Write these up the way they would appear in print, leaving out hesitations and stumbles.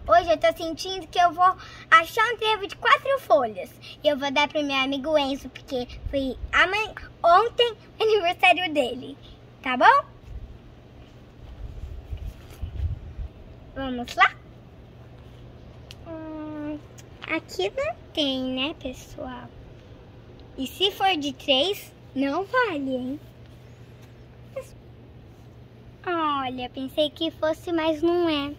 Hoje eu tô sentindo que eu vou achar um trevo de 4 folhas. E eu vou dar pro meu amigo Enzo, porque foi ontem o aniversário dele. Tá bom? Vamos lá? Aqui não tem, né, pessoal? E se for de 3, não vale, hein? Olha, pensei que fosse, mas não é.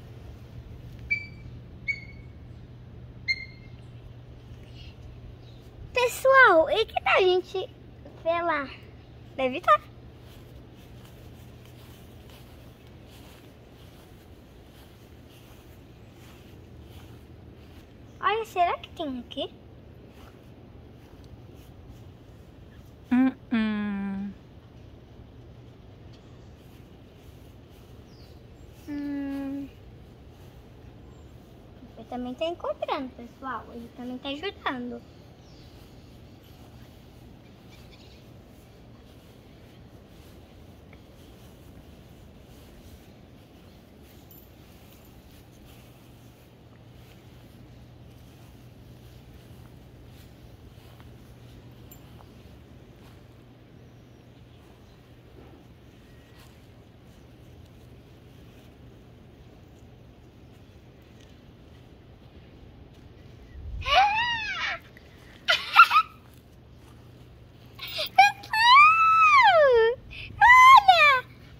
Pessoal, e que tal a gente ver lá? Deve estar. Olha, será que tem aqui? Ele também tá encontrando, pessoal. Ele também tá ajudando.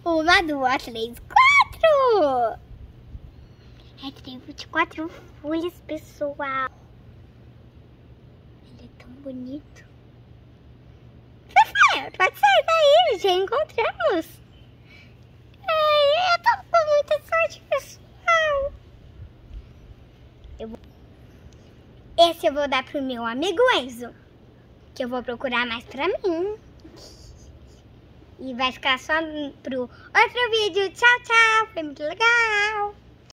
Uma, duas, 3, 4! É trevo de 4 folhas, pessoal. Ele é tão bonito. Rafael, pode sair daí, já encontramos. Ai, eu tô com muita sorte, pessoal. Esse eu vou dar pro meu amigo Enzo, que eu vou procurar mais pra mim. E vai ficar só pro outro vídeo. Tchau, tchau. Foi muito legal.